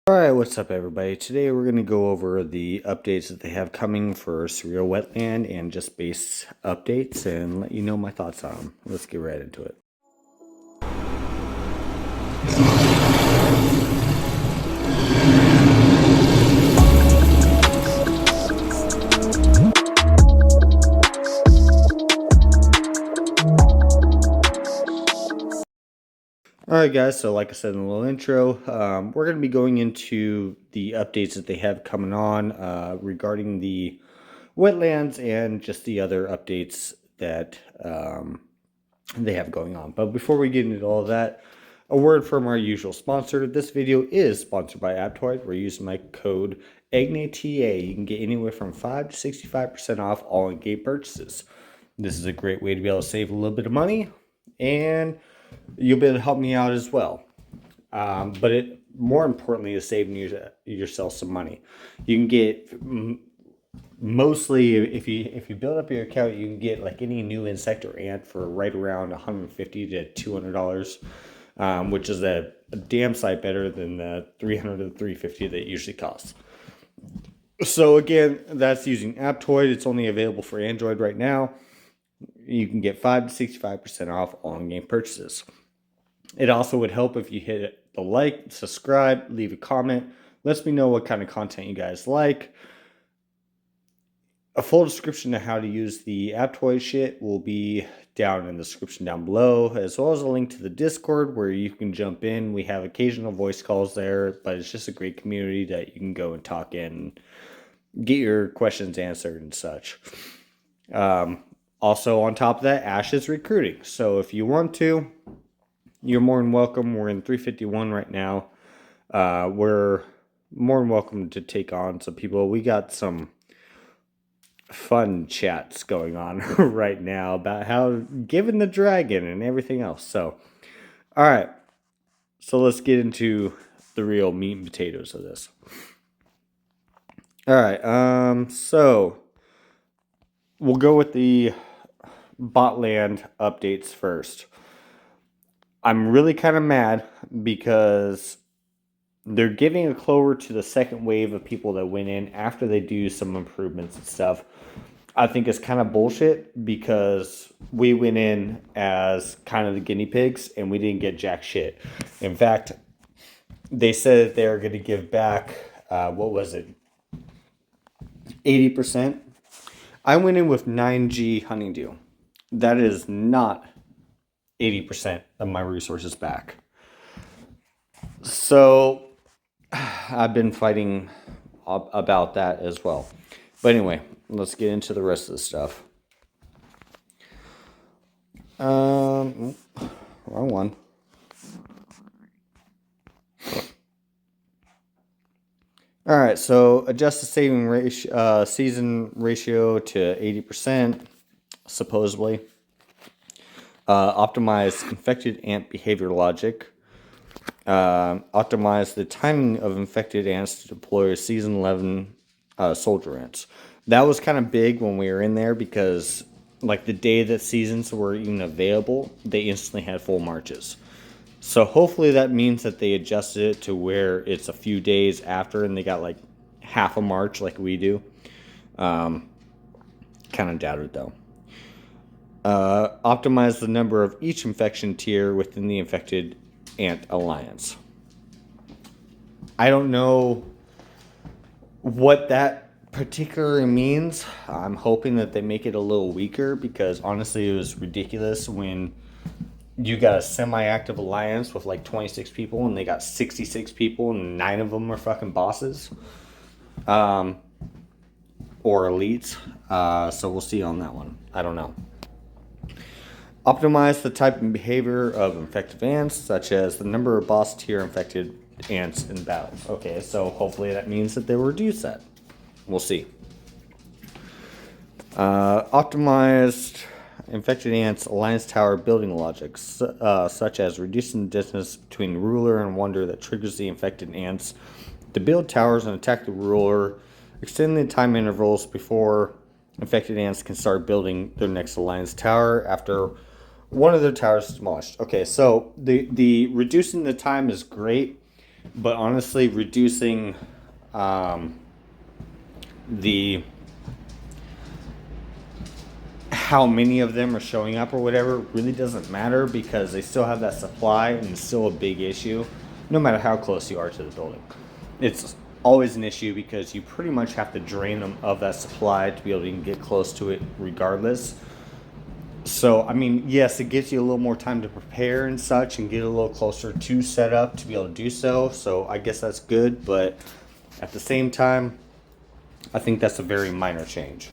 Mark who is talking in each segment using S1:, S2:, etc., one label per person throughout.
S1: Alright, what's up everybody? Today we're going to go over the updates that they have coming for Surreal Wetland and just base updates and let you know my thoughts on them. Let's get right into it. Alright guys, so like I said in the little intro, we're going to be going into the updates that they have coming on regarding the wetlands and just the other updates that they have going on. But before we get into all of that, a word from our usual sponsor. This video is sponsored by AppCoins. We're using my code EGNATA. You can get anywhere from 5 to 65% off all in-game purchases. This is a great way to be able to save a little bit of money, and you'll be able to help me out as well. But it more importantly is saving yourself some money. You can get mostly if you build up your account, you can get like any new insect or ant for right around $150 to $200, which is a damn sight better than the $300 to $350 that it usually costs. So again, that's using AppToy. It's only available for Android right now. You can get 5 to 65% off all in-game purchases. It also would help if you hit the like, subscribe, leave a comment. Lets me know what kind of content you guys like. A full description of how to use the AppToy shit will be down in the description down below, as well as a link to the Discord where you can jump in. We have occasional voice calls there, but it's just a great community that you can go and talk in, get your questions answered and such. Also, on top of that, Ash is recruiting. So if you want to, you're more than welcome. We're in 351 right now. We're more than welcome to take on some people. We got some fun chats going on right now about how given the dragon and everything else. So, all right. So let's get into the real meat and potatoes of this. All right. So we'll go with the Botland updates first. I'm really kind of mad because they're giving a clover to the second wave of people that went in after they do some improvements and stuff. I think it's kind of bullshit because we went in as kind of the guinea pigs and we didn't get jack shit. In fact, they said that they're going to give back, what was it, 80%? I went in with 9G honeydew. That is not 80% of my resources back. So I've been fighting about that as well. But anyway, let's get into the rest of the stuff. Wrong one. All right, so adjust the saving ratio, season ratio to 80%, supposedly. Optimize infected ant behavior logic. Optimize the timing of infected ants to deploy season 11 soldier ants. That was kind of big when we were in there because like the day that seasons were even available, they instantly had full marches. So hopefully that means that they adjusted it to where it's a few days after and they got like half a march like we do. Kind of doubt it though. Optimize the number of each infection tier within the infected ant alliance. I don't know what that particularly means. I'm hoping that they make it a little weaker because honestly it was ridiculous when you got a semi-active alliance with like 26 people and they got 66 people and 9 of them are fucking bosses. Or elites. So we'll see on that one. I don't know. Optimize the type and behavior of infected ants, such as the number of boss tier infected ants in battle. Okay, so hopefully that means that they will reduce that. We'll see. Optimized infected ants alliance tower building logic, such as reducing the distance between ruler and wonder that triggers the infected ants to build towers and attack the ruler, extending the time intervals before infected ants can start building their next alliance tower after one of their towers is demolished. Okay, so the reducing the time is great, But honestly, reducing the how many of them are showing up or whatever really doesn't matter, because they still have that supply and it's still a big issue no matter how close you are to the building. It's always an issue because you pretty much have to drain them of that supply to be able to even get close to it regardless. So, I mean, yes, it gives you a little more time to prepare and such and get a little closer to setup to be able to do so. So I guess that's good, but at the same time, I think that's a very minor change.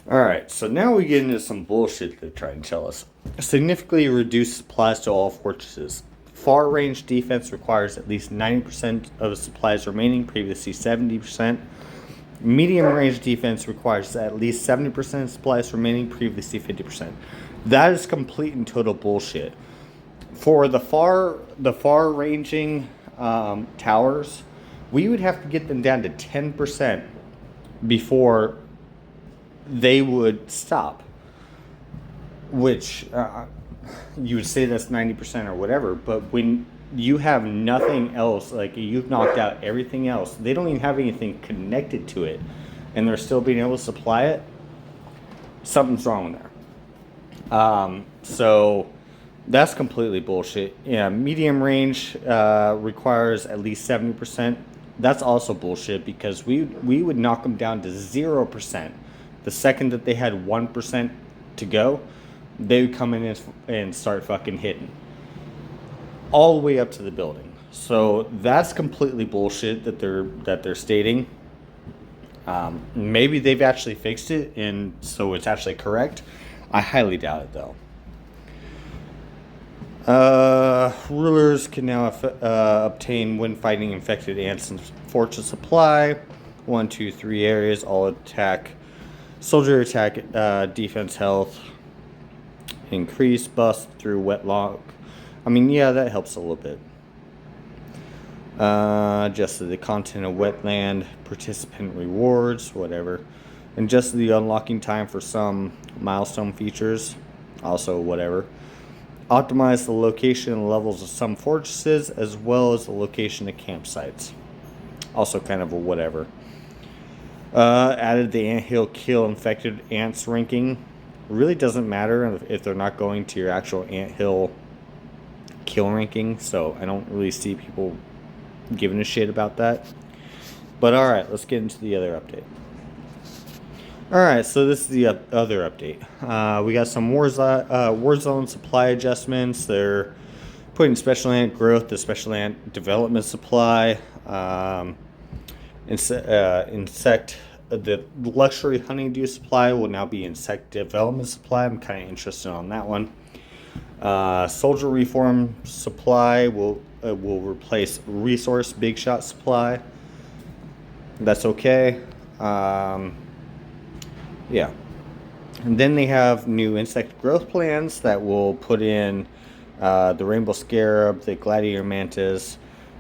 S1: Alright, so now we get into some bullshit they're trying to tell us. Significantly reduce supplies to all fortresses. Far range defense requires at least 90% of supplies remaining, previously 70%. Medium range defense requires at least 70% of supplies remaining, previously 50%. That is complete and total bullshit. For the far ranging towers, we would have to get them down to 10% before they would stop. Which you would say that's 90% or whatever, but when you have nothing else, like you've knocked out everything else, they don't even have anything connected to it, and they're still being able to supply it, something's wrong there. So that's completely bullshit. Yeah, medium range requires at least 70%. That's also bullshit, because we would knock them down to 0%. The second that they had 1% to go, they would come in and start fucking hitting all the way up to the building. So that's completely bullshit that they're stating. Maybe they've actually fixed it, and so it's actually correct. I highly doubt it, though. Rulers can now obtain when fighting infected ants and fortress supply. 1, 2, 3 areas. All attack. Soldier attack defense health. Increase bust through wet lock. I mean, yeah, that helps a little bit. Adjusted the content of wetland, participant rewards, whatever. And just the unlocking time for some milestone features, also whatever. Optimize the location and levels of some fortresses, as well as the location of campsites. Also kind of a whatever. Added the anthill kill infected ants ranking. Really doesn't matter if they're not going to your actual anthill kill ranking, so I don't really see people giving a shit about that. But alright, let's get into the other update. Alright, so this is the other update. We got some Warzone supply adjustments. They're putting special ant growth to special ant development supply. Insect, the luxury honeydew supply will now be insect development supply. I'm kind of interested on that one. Soldier reform supply will replace resource big shot supply. That's okay. Yeah. And then they have new insect growth plans that will put in the rainbow scarab, the gladiator mantis,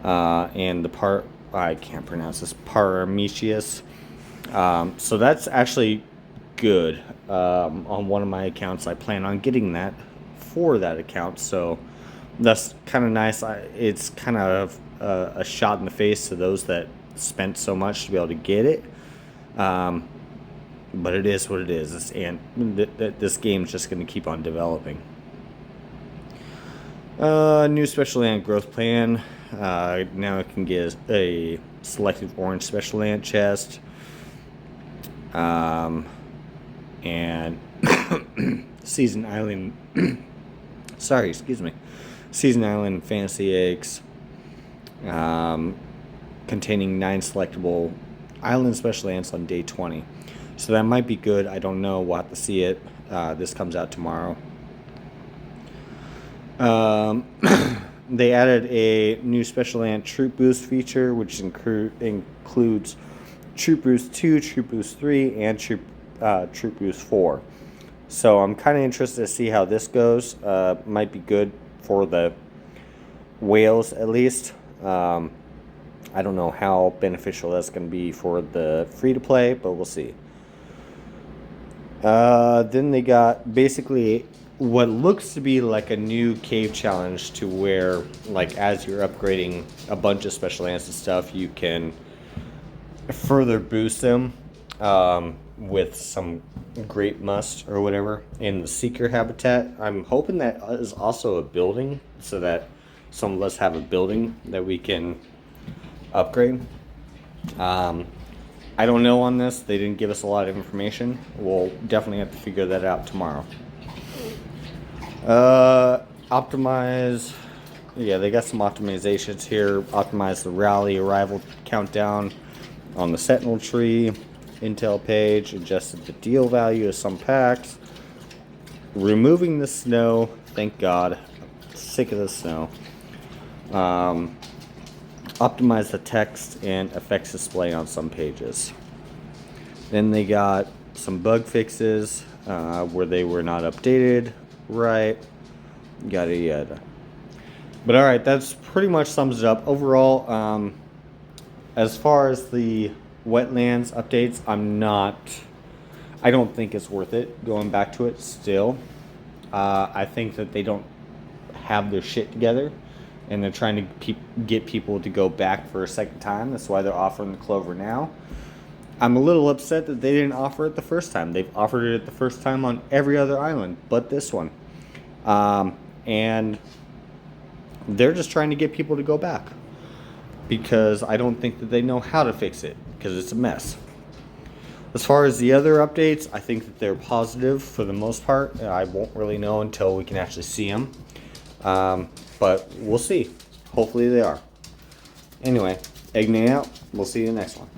S1: and the I can't pronounce this, Paramecia. So that's actually good. On one of my accounts, I plan on getting that for that account, so that's kind of nice. It's kind of a shot in the face to those that spent so much to be able to get it. But it is what it is, and this game's just going to keep on developing. New special ant growth plan. Now it can get a selective orange special ant chest. And Season Island. Sorry, excuse me. Season Island fantasy eggs. Containing 9 selectable island special ants on day 20. So that might be good. I don't know. We'll have to see it. This comes out tomorrow. They added a new special ant troop boost feature, which includes troop boost 2, troop boost 3, and troop boost 4. So I'm kind of interested to see how this goes. Might be good for the whales at least. I don't know how beneficial that's going to be for the free-to-play, but we'll see. Then they got basically what looks to be like a new cave challenge, to where, like, as you're upgrading a bunch of special lands and stuff, you can further boost them with some great must or whatever in the seeker habitat. I'm hoping that is also a building, so that some of us have a building that we can upgrade. I don't know on this. They didn't give us a lot of information. We'll definitely have to figure that out tomorrow. Optimize. Yeah, they got some optimizations here. Optimize the rally arrival countdown on the Sentinel tree. Intel page. Adjusted the deal value of some packs. Removing the snow. Thank God. I'm sick of the snow. Optimize the text and effects display on some pages. Then they got some bug fixes where they were not updated right. Yada yada. But alright, that's pretty much sums it up. Overall, as far as the wetlands updates, I don't think it's worth it going back to it still. I think that they don't have their shit together, and they're trying to get people to go back for a second time. That's why they're offering the Clover now. I'm a little upset that they didn't offer it the first time. They've offered it the first time on every other island but this one. And they're just trying to get people to go back, because I don't think that they know how to fix it, because it's a mess. As far as the other updates, I think that they're positive for the most part. I won't really know until we can actually see them. But we'll see. Hopefully they are. Anyway, Eggnay out. We'll see you in the next one.